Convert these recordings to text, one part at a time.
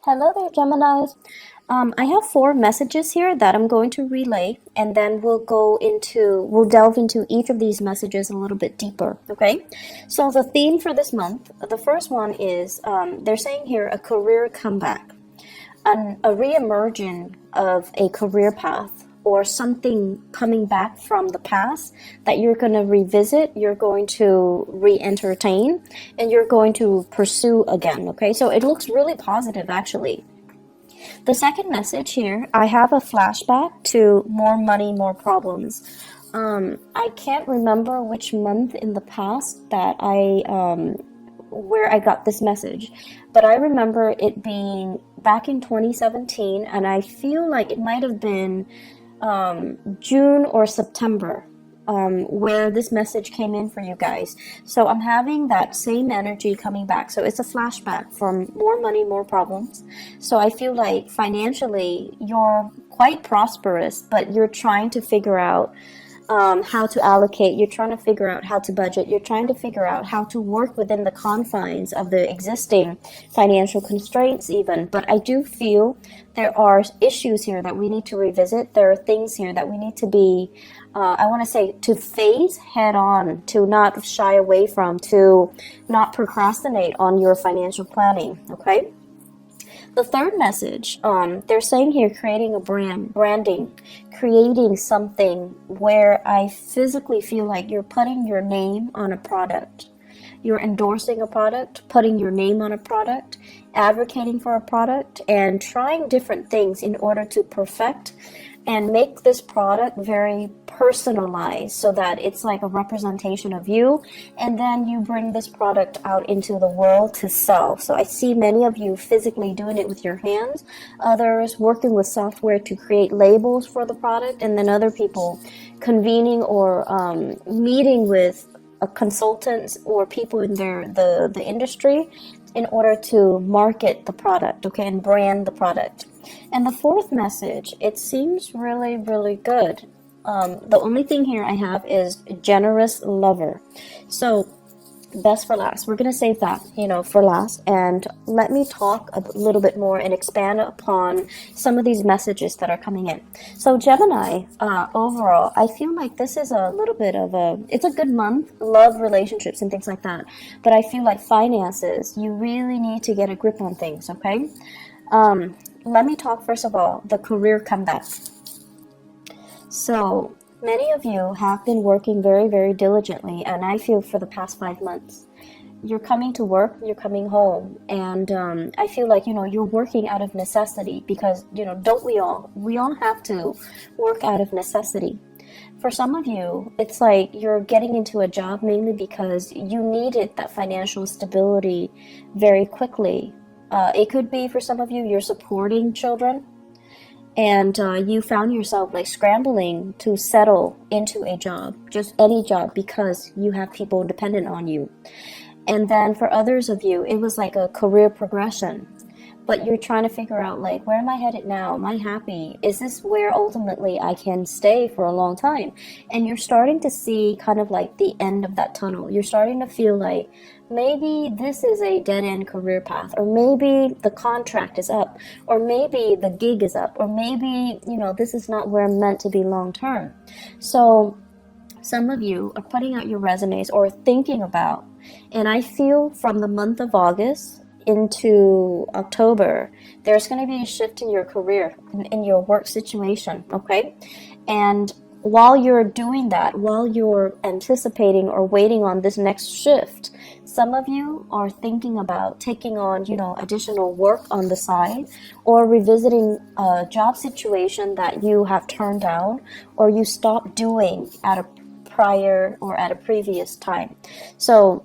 Hello there, Geminis. I have four messages here that I'm going to relay, and then we'll delve into each of these messages a little bit deeper, okay? So the theme for this month, the first one is, they're saying here, a career comeback, a re-emerging of a career path, or something coming back from the past that you're going to revisit, you're going to re-entertain, and you're going to pursue again, okay? So it looks really positive, actually. The second message here, I have a flashback to more money, more problems. I can't remember which month in the past that where I got this message, but I remember it being back in 2017, and I feel like it might have been June or September, where this message came in for you guys. So I'm having that same energy coming back. So it's a flashback from more money, more problems. So I feel like financially you're quite prosperous, but you're trying to figure out how to allocate, you're trying to figure out how to budget, you're trying to figure out how to work within the confines of the existing financial constraints even. But I do feel there are issues here that we need to revisit. There are things here that we need to be, I want to say, to face head on, to not shy away from, to not procrastinate on your financial planning, okay? The third message, they're saying here, creating a branding, creating something where I physically feel like you're putting your name on a product. You're endorsing a product, putting your name on a product, advocating for a product, and trying different things in order to perfect and make this product very personalized so that it's like a representation of you, and then you bring this product out into the world to sell. So I see many of you physically doing it with your hands, others working with software to create labels for the product, and then other people convening or meeting with consultants or people in the industry in order to market the product, okay, and brand the product. And the fourth message, it seems really, really good. The only thing here I have is generous lover. So best for last. We're going to save that, for last. And let me talk a little bit more and expand upon some of these messages that are coming in. So Gemini, overall, I feel like this is a little bit of it's a good month, love, relationships, and things like that. But I feel like finances, you really need to get a grip on things, okay? Let me talk first of all, the career comeback. So many of you have been working very, very diligently, and I feel for the past 5 months. You're coming to work, you're coming home, and I feel like, you're working out of necessity because, don't we all? We all have to work out of necessity. For some of you, it's like you're getting into a job mainly because you needed that financial stability very quickly. It could be for some of you, you're supporting children, and you found yourself like scrambling to settle into a job, just any job, because you have people dependent on you. And then for others of you, it was like a career progression, but you're trying to figure out, like, where am I headed now? Am I happy? Is this where ultimately I can stay for a long time? And you're starting to see kind of like the end of that tunnel. You're starting to feel like maybe this is a dead-end career path, or maybe the contract is up, or maybe the gig is up, or maybe, this is not where I'm meant to be long term. So some of you are putting out your resumes or thinking about, and I feel from the month of August into October, there's going to be a shift in your career, in your work situation, okay? And while you're doing that, while you're anticipating or waiting on this next shift, some of you are thinking about taking on, additional work on the side, or revisiting a job situation that you have turned down or you stopped doing at a prior or at a previous time. So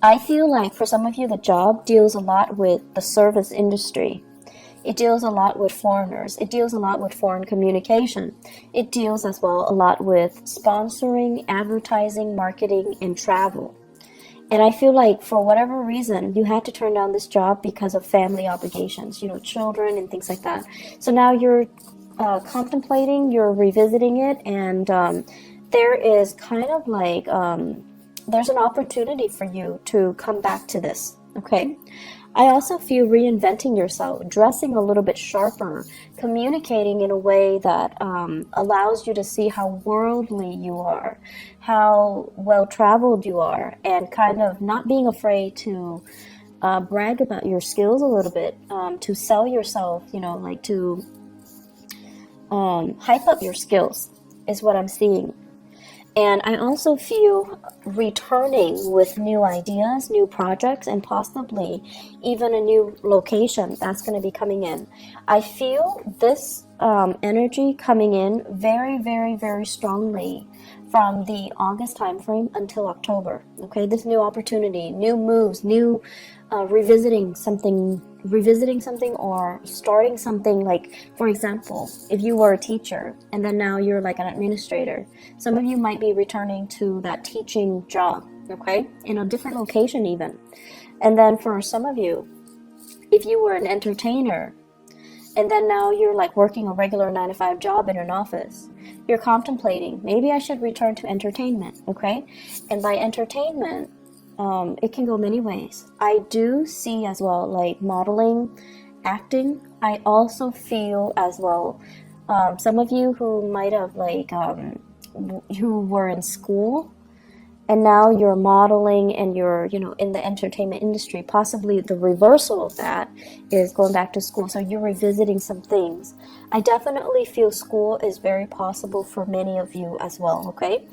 I feel like for some of you, the job deals a lot with the service industry. It deals a lot with foreigners. It deals a lot with foreign communication. It deals as well a lot with sponsoring, advertising, marketing, and travel. And I feel like for whatever reason, you had to turn down this job because of family obligations, children and things like that. So now you're contemplating, you're revisiting it, and there is kind of like, there's an opportunity for you to come back to this, okay? I also feel reinventing yourself, dressing a little bit sharper, communicating in a way that allows you to see how worldly you are, how well traveled you are, and kind of not being afraid to brag about your skills a little bit, to sell yourself, you know, like to hype up your skills is what I'm seeing. And I also feel returning with new ideas, new projects, and possibly even a new location that's going to be coming in. I feel this energy coming in very, very, very strongly from the August timeframe until October. Okay, this new opportunity, new moves, new revisiting something or starting something. Like, for example, if you were a teacher and then now you're like an administrator, some of you might be returning to that teaching job, okay, in a different location even. And then for some of you, if you were an entertainer and then now you're like working a regular 9 to 5 job in an office, you're contemplating, maybe I should return to entertainment, okay? And by entertainment, it can go many ways. I do see as well, like modeling, acting. I also feel as well, some of you who might have like, who were in school and now you're modeling and you're, you know, in the entertainment industry. Possibly the reversal of that is going back to school. So you're revisiting some things. I definitely feel school is very possible for many of you as well, okay?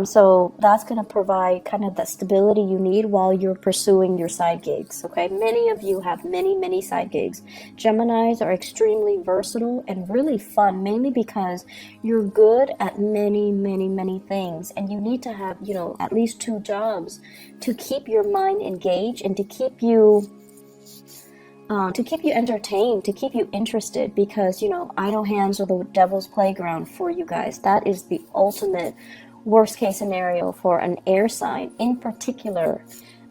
So that's going to provide kind of that stability you need while you're pursuing your side gigs, okay? Many of you have many side gigs. Geminis are extremely versatile and really fun, mainly because you're good at many things, and you need to have, you know, at least 2 jobs to keep your mind engaged and to keep you entertained, to keep you interested, because, you know, idle hands are the devil's playground for you guys. That is the ultimate worst case scenario for an air sign, in particular,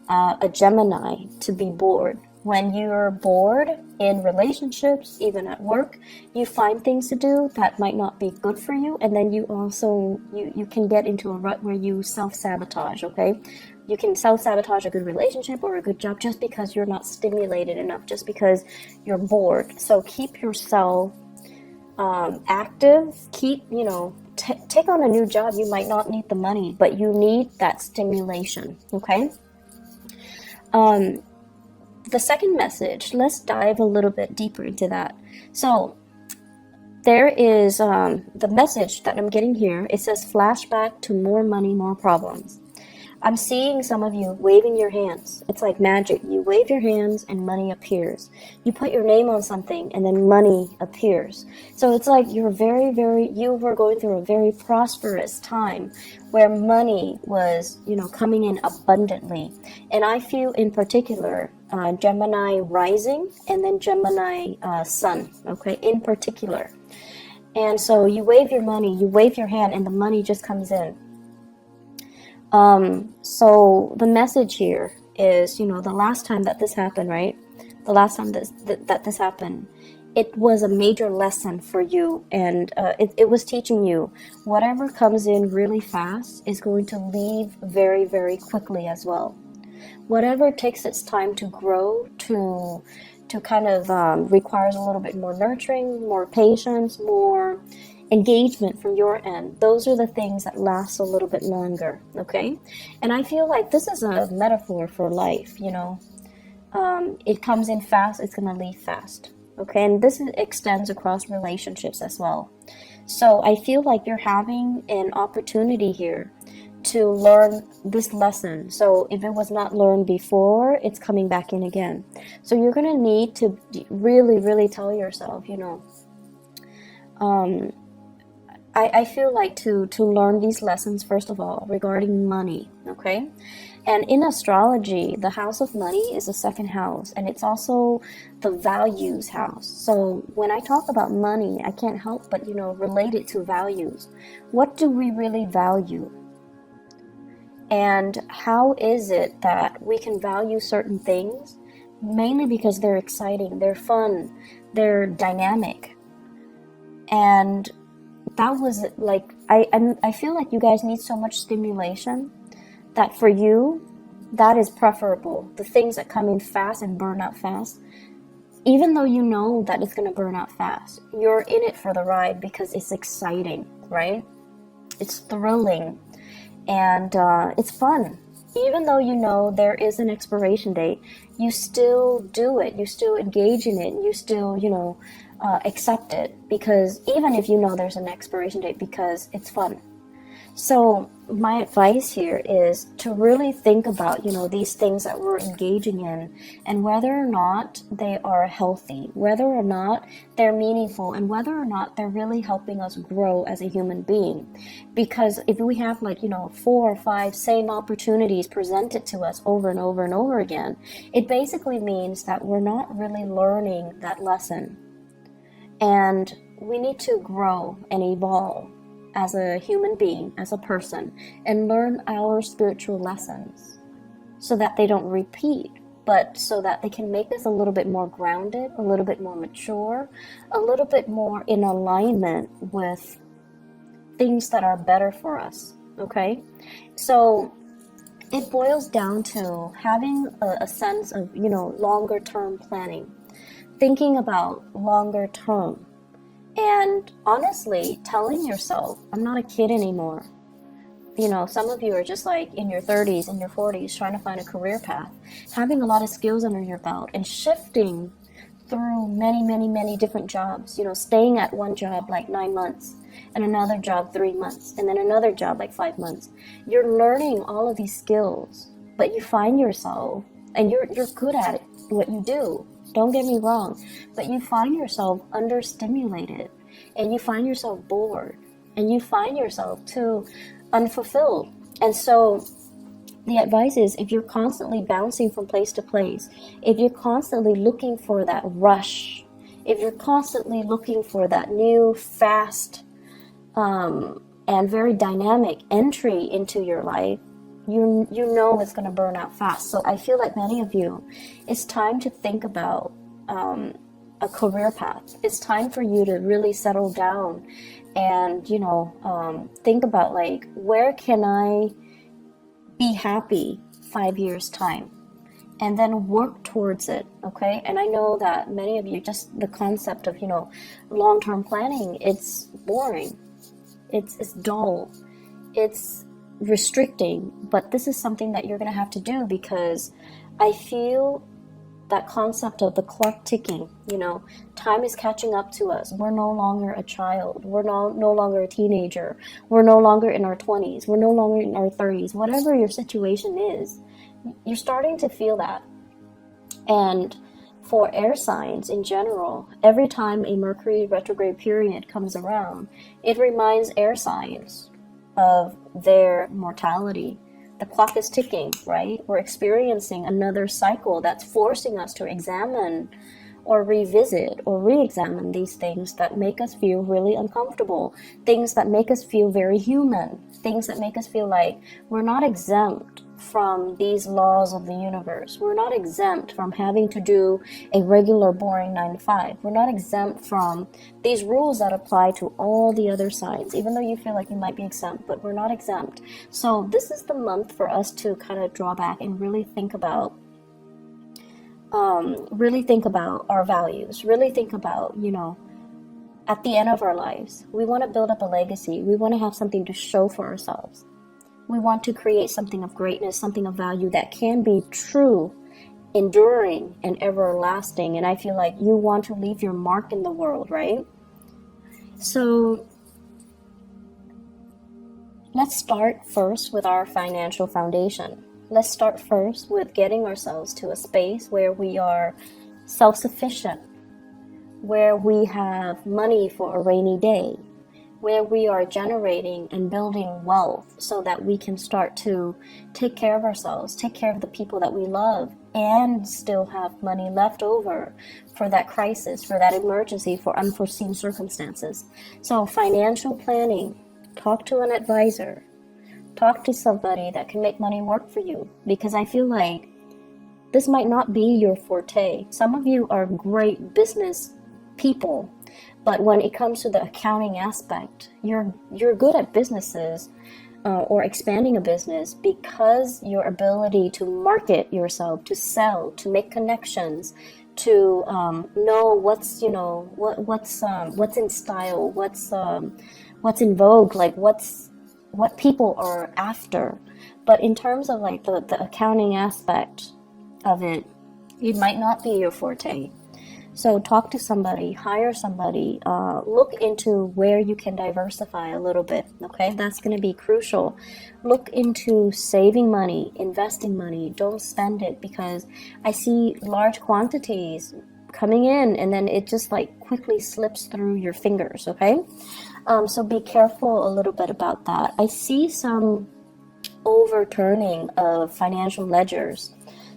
a Gemini, to be bored. When you're bored in relationships, even at work, you find things to do that might not be good for you, and then you also, you can get into a rut where you self-sabotage, okay? You can self-sabotage a good relationship or a good job just because you're not stimulated enough, just because you're bored. So keep yourself active. Keep, you know, take on a new job. You might not need the money, but you need that stimulation, okay? The second message, let's dive a little bit deeper into that. So there is the message that I'm getting here. It says flashback to more money, more problems. I'm seeing some of you waving your hands. It's like magic. You wave your hands and money appears. You put your name on something and then money appears. So it's like you're you were going through a very prosperous time where money was, you know, coming in abundantly. And I feel in particular, Gemini rising and then Gemini sun, okay, in particular. And so you wave your money, you wave your hand, and the money just comes in. So the message here is, you know, the last time that this happened, right? The last time that this happened, it was a major lesson for you, and it was teaching you whatever comes in really fast is going to leave very quickly as well. Whatever takes its time to grow, to kind of requires a little bit more nurturing, more patience, more engagement from your end. Those are the things that last a little bit longer, okay? And I feel like this is a metaphor for life, you know. It comes in fast, it's going to leave fast, okay? And this extends across relationships as well. So I feel like you're having an opportunity here to learn this lesson. So if it was not learned before, it's coming back in again. So you're going to need to really tell yourself, you know, I feel like to learn these lessons, first of all, regarding money, okay? And in astrology, the house of money is the second house, and it's also the values house. So when I talk about money, I can't help but, you know, relate it to values. What do we really value? And how is it that we can value certain things? Mainly because they're exciting, they're fun, they're dynamic. And that was like, I feel like you guys need so much stimulation that for you, That is preferable. The things that come in fast and burn out fast, even though you know that it's going to burn out fast, you're in it for the ride because it's exciting, right? It's thrilling, and it's fun. Even though you know there is an expiration date, you still do it. You still engage in it. You still, accept it, because even if you know there's an expiration date, because it's fun. So my advice here is to really think about, these things that we're engaging in, and whether or not they are healthy, whether or not they're meaningful, and whether or not they're really helping us grow as a human being. Because if we have 4 or 5 same opportunities presented to us over and over and over again, it basically means that we're not really learning that lesson. And we need to grow and evolve as a human being, as a person, and learn our spiritual lessons so that they don't repeat, but so that they can make us a little bit more grounded, a little bit more mature, a little bit more in alignment with things that are better for us, okay? So it boils down to having a sense of, longer term planning, thinking about longer term. And honestly, telling yourself, I'm not a kid anymore. Some of you are just in your 30s and your 40s trying to find a career path, having a lot of skills under your belt and shifting through many, many, many different jobs, staying at one job 9 months and another job 3 months and then another job 5 months. You're learning all of these skills, but you find yourself, and you're good at it, what you do. Don't get me wrong, but you find yourself understimulated, and you find yourself bored, and you find yourself too unfulfilled. And so the advice is, if you're constantly bouncing from place to place, if you're constantly looking for that rush, if you're constantly looking for that new, fast, and very dynamic entry into your life, you know it's going to burn out fast. So I feel like many of you, it's time to think about a career path. It's time for you to really settle down and, think about where can I be happy 5 years time, and then work towards it, okay? And I know that many of you, just the concept of, long-term planning, it's boring. It's dull. It's restricting, but this is something that you're going to have to do, because I feel that concept of the clock ticking, time is catching up to us. We're no longer a child. We're no longer a teenager. We're no longer in our 20s. We're no longer in our 30s. Whatever your situation is, you're starting to feel that. And for air signs in general, every time a Mercury retrograde period comes around, it reminds air signs of their mortality. The clock is ticking, right? We're experiencing another cycle that's forcing us to examine or revisit or re-examine these things that make us feel really uncomfortable, things that make us feel very human, things that make us feel like we're not exempt from these laws of the universe. We're not exempt from having to do a regular boring 9 to 5. We're not exempt from these rules that apply to all the other signs, even though you feel like you might be exempt, but we're not exempt. So this is the month for us to kind of draw back and really think about our values, really think about, at the end of our lives, we want to build up a legacy. We want to have something to show for ourselves. We want to create something of greatness, something of value that can be true, enduring, and everlasting. And I feel like you want to leave your mark in the world, right? So let's start first with our financial foundation. Let's start first with getting ourselves to a space where we are self-sufficient, where we have money for a rainy day, where we are generating and building wealth so that we can start to take care of ourselves, take care of the people that we love, and still have money left over for that crisis, for that emergency, for unforeseen circumstances. So financial planning, talk to an advisor, talk to somebody that can make money work for you, because I feel like this might not be your forte. Some of you are great business people, but when it comes to the accounting aspect, you're good at businesses, or expanding a business because your ability to market yourself, to sell, to make connections, to know what's what's in style, what's in vogue, like what people are after. But in terms of like the accounting aspect of it, it might not be your forte. So talk to somebody, hire somebody, look into where you can diversify a little bit, okay? That's going to be crucial. Look into saving money, investing money. Don't spend it, because I see large quantities coming in and then it just like quickly slips through your fingers, okay? So be careful a little bit about that. I see some overturning of financial ledgers.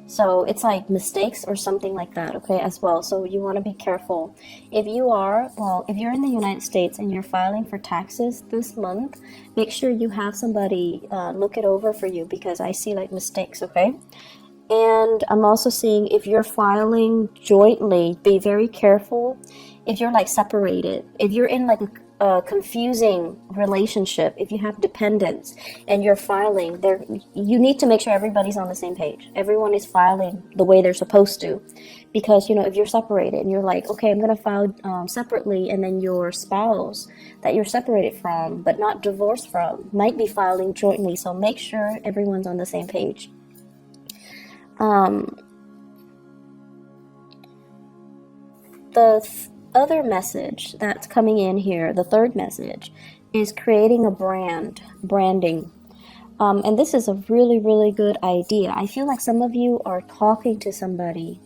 So it's like mistakes or something like that, okay, as well. So you want to be careful. If you're in the United States and you're filing for taxes this month, make sure you have somebody look it over for you, because I see like mistakes, okay? And I'm also seeing if you're filing jointly, be very careful if you're like separated. If you're in like a confusing relationship, if you have dependents and you're filing there, you need to make sure everybody's on the same page. Everyone is filing the way they're supposed to, because if you're separated and you're like, okay, I'm gonna file separately, and then your spouse that you're separated from but not divorced from might be filing jointly. So make sure everyone's on the same page. The other message that's coming in here, the third message, is creating a branding. And this is a really, really good idea. I feel like some of you are talking to somebody,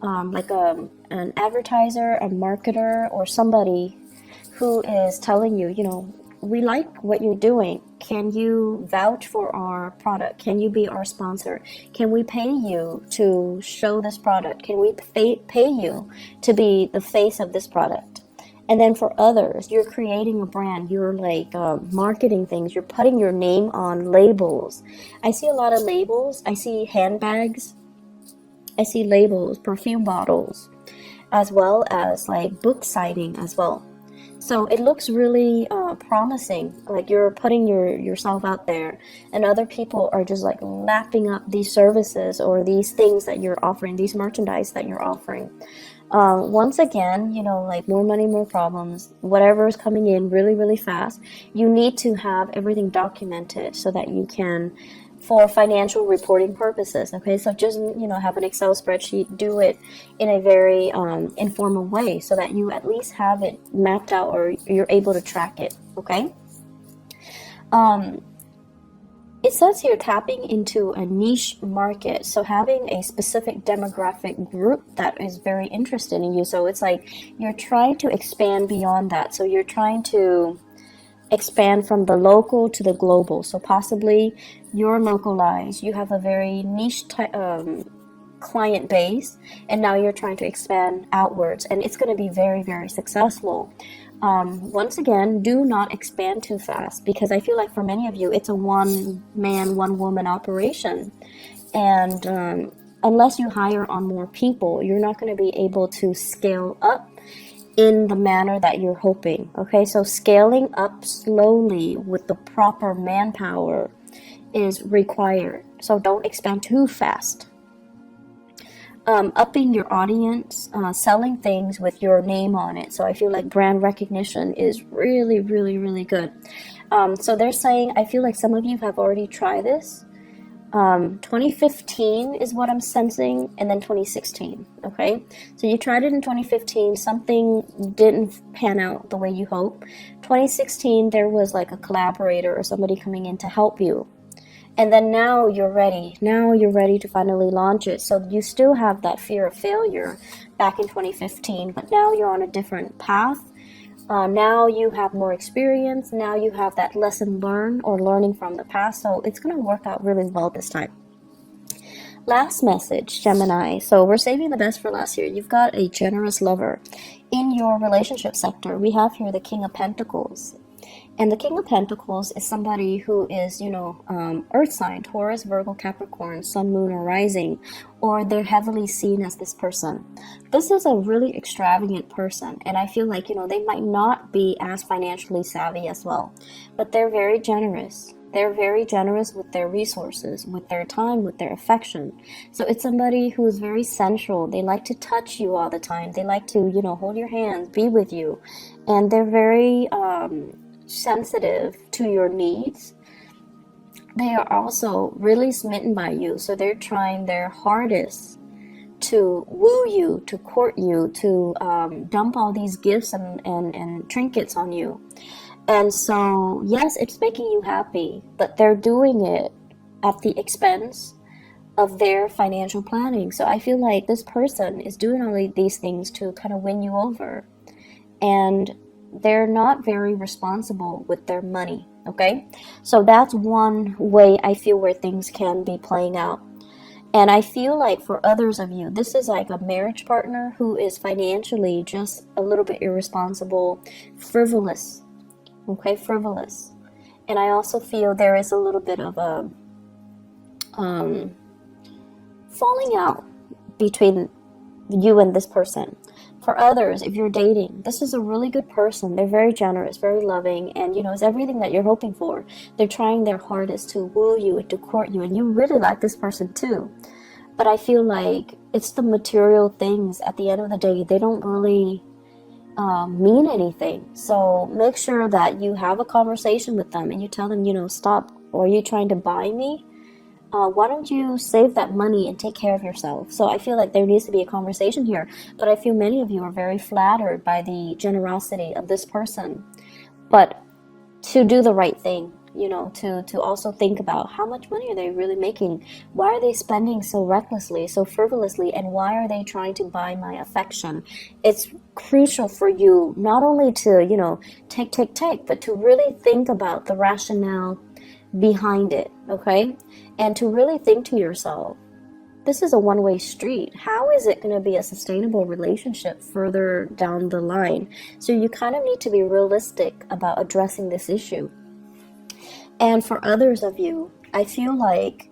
like an advertiser, a marketer, or somebody who is telling you, we like what you're doing. Can you vouch for our product? Can you be our sponsor? Can we pay you to show this product? Can we pay you to be the face of this product? And then for others, you're creating a brand. You're like marketing things. You're putting your name on labels. I see a lot of labels. I see handbags. I see labels, perfume bottles, as well as like book signing as well. So it looks really promising, like you're putting yourself out there, and other people are just like lapping up these services or these things that you're offering, these merchandise that you're offering. Once again, like more money, more problems, whatever is coming in really, really fast, you need to have everything documented so that you can, for financial reporting purposes, okay? So just, have an Excel spreadsheet, do it in a very informal way so that you at least have it mapped out or you're able to track it, okay? It says here tapping into a niche market, so having a specific demographic group that is very interested in you. So it's like you're trying to expand beyond that. So you're trying to expand from the local to the global. So possibly you're localized, you have a very niche client base, and now you're trying to expand outwards, and it's going to be very, very successful. Once again, do not expand too fast, because I feel like for many of you it's a one man, one woman operation, and unless you hire on more people, you're not going to be able to scale up in the manner that you're hoping. Okay, so scaling up slowly with the proper manpower is required. So don't expand too fast. Upping your audience, selling things with your name on it. So I feel like brand recognition is really, really, really good. So they're saying, I feel like some of you have already tried this. 2015 is what I'm sensing, and then 2016, okay? So you tried it in 2015, something didn't pan out the way you hope. 2016, there was like a collaborator or somebody coming in to help you. And then now you're ready. Now you're ready to finally launch it. So you still have that fear of failure back in 2015, but now you're on a different path. Now you have more experience. Now you have that lesson learned or learning from the past. So it's going to work out really well this time. Last message, Gemini. So we're saving the best for last year. You've got a generous lover. In your relationship sector, we have here the King of Pentacles. And the King of Pentacles is somebody who is, earth sign, Taurus, Virgo, Capricorn, Sun, Moon, or Rising, or they're heavily seen as this person. This is a really extravagant person, and I feel like, they might not be as financially savvy as well, but they're very generous. they're very generous with their resources, with their time, with their affection. So it's somebody who is very sensual. They like to touch you all the time. They like to, you know, hold your hands, be with you. And they're very sensitive to your needs. They are also really smitten by you. So they're trying their hardest to woo you, to court you, to dump all these gifts and trinkets on you. And so, yes, it's making you happy, but they're doing it at the expense of their financial planning. So I feel like this person is doing all these things to kind of win you over. And they're not very responsible with their money, okay? So that's one way I feel where things can be playing out. And I feel like for others of you, this is like a marriage partner who is financially just a little bit irresponsible, frivolous, okay, frivolous. And I also feel there is a little bit of a falling out between you and this person. For others, if you're dating, this is a really good person. They're very generous, very loving, and you know, it's everything that you're hoping for. They're trying their hardest to woo you and to court you, and you really like this person too. But I feel like it's the material things at the end of the day. They don't really mean anything. So make sure that you have a conversation with them and you tell them, you know, stop. Or are you trying to buy me? Why don't you save that money and take care of yourself? So I feel like there needs to be a conversation here. But I feel many of you are very flattered by the generosity of this person. But to do the right thing, you know, to also think about how much money are they really making? Why are they spending so recklessly, so frivolously? And why are they trying to buy my affection? It's crucial for you not only to, you know, take, but to really think about the rationale behind it, okay? And to really think to yourself, this is a one-way street. How is it going to be a sustainable relationship further down the line? So you kind of need to be realistic about addressing this issue. And for others of you, I feel like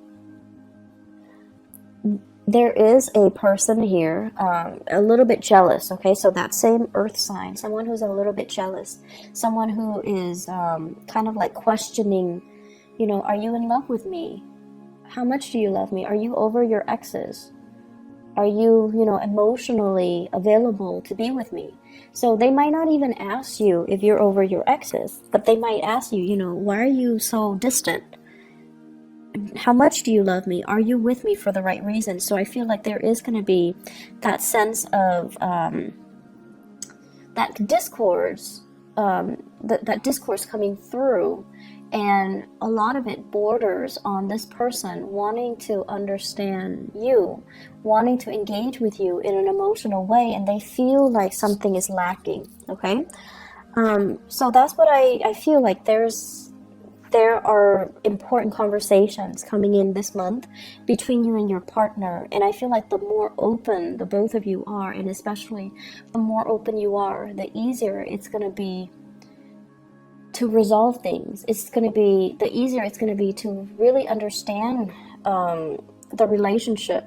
there is a person here, a little bit jealous, okay? So that same earth sign, someone who's a little bit jealous, someone who is kind of like questioning, you know, are you in love with me? How much do you love me? Are you over your exes? Are you, you know, emotionally available to be with me? So they might not even ask you if you're over your exes, but they might ask you, you know, why are you so distant? How much do you love me? Are you with me for the right reason? So I feel like there is going to be that sense of that discourse, that discourse coming through. And a lot of it borders on this person wanting to understand you, wanting to engage with you in an emotional way, and they feel like something is lacking, okay? So that's what I feel like there are important conversations coming in this month between you and your partner. And I feel like the more open the both of you are, and especially the more open you are, the easier it's going to be to resolve things. It's going to be, the easier it's going to be to really understand the relationship.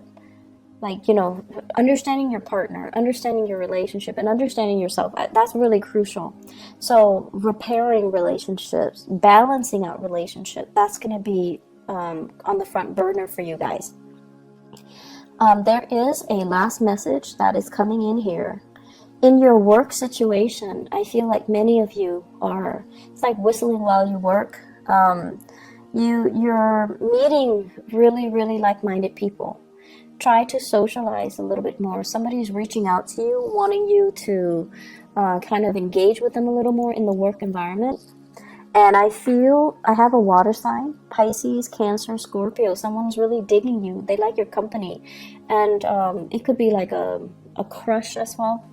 Like, you know, understanding your partner, understanding your relationship, and understanding yourself. That's really crucial. So repairing relationships, balancing out relationships, that's going to be on the front burner for you guys. There is a last message that is coming in here. In your work situation, I feel like many of you are, it's like whistling while you work. You're meeting really, really like-minded people. Try to socialize a little bit more. Somebody's reaching out to you, wanting you to kind of engage with them a little more in the work environment. And I feel I have a water sign, Pisces, Cancer, Scorpio. Someone's really digging you. They like your company. And it could be like a crush as well.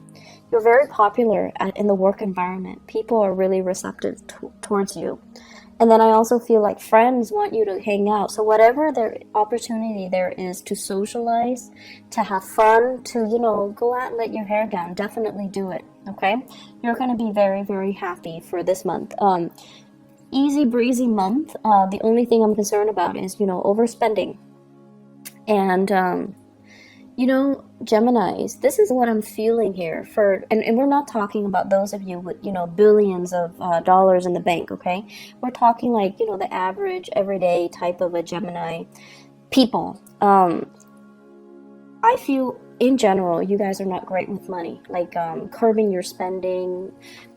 You're very popular in the work environment. People are really receptive towards you. And then I also feel like friends want you to hang out. So whatever their opportunity there is to socialize, to have fun, to, you know, go out and let your hair down, definitely do it, okay? You're going to be very, very happy for this month. Easy breezy month. The only thing I'm concerned about is, you know, overspending. And You know, Geminis, this is what I'm feeling here and we're not talking about those of you with, billions of dollars in the bank, okay? We're talking like, the average, everyday type of a Gemini people. I feel in general, you guys are not great with money, like curbing your spending,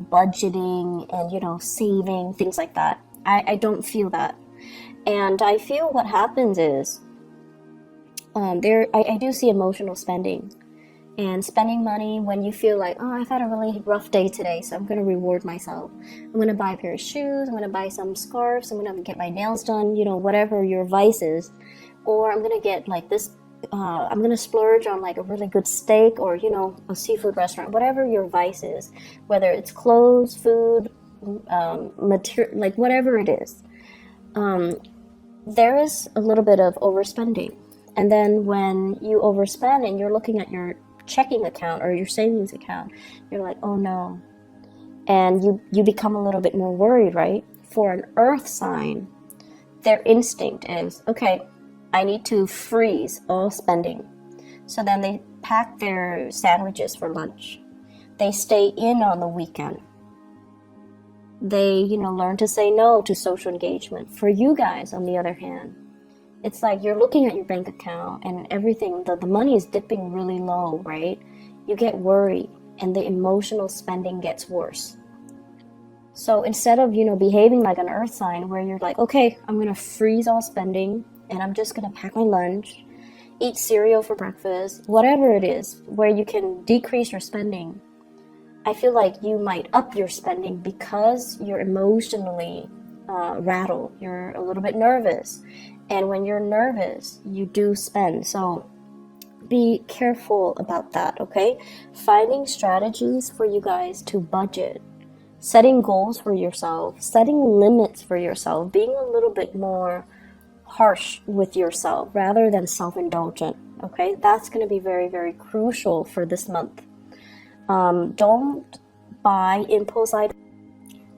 budgeting, and, saving, things like that. I don't feel that. And I feel what happens is, I do see emotional spending and spending money when you feel like, oh, I've had a really rough day today, so I'm going to reward myself. I'm going to buy a pair of shoes, I'm going to buy some scarves, I'm going to get my nails done, whatever your vice is. Or I'm going to get like this, I'm going to splurge on like a really good steak or, a seafood restaurant, whatever your vice is, whether it's clothes, food, material, like whatever it is. There is a little bit of overspending. And then when you overspend and you're looking at your checking account or your savings account, you're like, oh no. And you become a little bit more worried, right? For an earth sign, their instinct is, okay, I need to freeze all spending. So then they pack their sandwiches for lunch. They stay in on the weekend. They, learn to say no to social engagement. For you guys, on the other hand, it's like you're looking at your bank account and everything, the money is dipping really low, right? You get worried and the emotional spending gets worse. So instead of, behaving like an earth sign where you're like, okay, I'm going to freeze all spending and I'm just going to pack my lunch, eat cereal for breakfast, whatever it is, where you can decrease your spending, I feel like you might up your spending because you're emotionally rattled. You're a little bit nervous. And when you're nervous, you do spend. So be careful about that, okay? Finding strategies for you guys to budget, setting goals for yourself, setting limits for yourself, being a little bit more harsh with yourself rather than self-indulgent, okay? That's going to be very, very crucial for this month. Don't buy impulse items.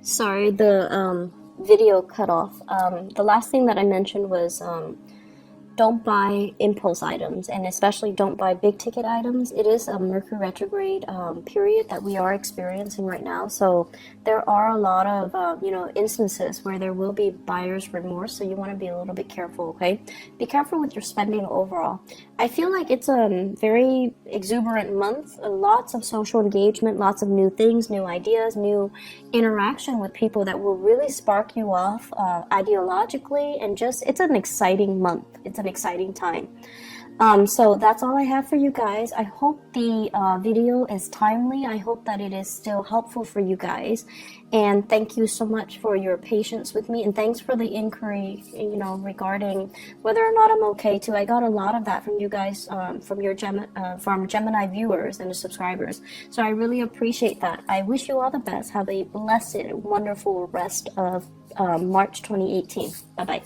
Sorry, the video cut off. The last thing that I mentioned was don't buy impulse items, and especially don't buy big ticket items. It is a Mercury retrograde period that we are experiencing right now, so there are a lot of instances where there will be buyer's remorse, so you want to be a little bit careful, okay? Be careful with your spending overall. I feel like it's a very exuberant month, lots of social engagement, lots of new things, new ideas, new interaction with people that will really spark you off ideologically, and just, it's an exciting month. It's an exciting time. So that's all I have for you guys. I hope the video is timely. I hope that it is still helpful for you guys. And thank you so much for your patience with me. And thanks for the inquiry, regarding whether or not I'm okay too. I got a lot of that from you guys, from Gemini viewers and subscribers. So I really appreciate that. I wish you all the best. Have a blessed, wonderful rest of March 2018. Bye-bye.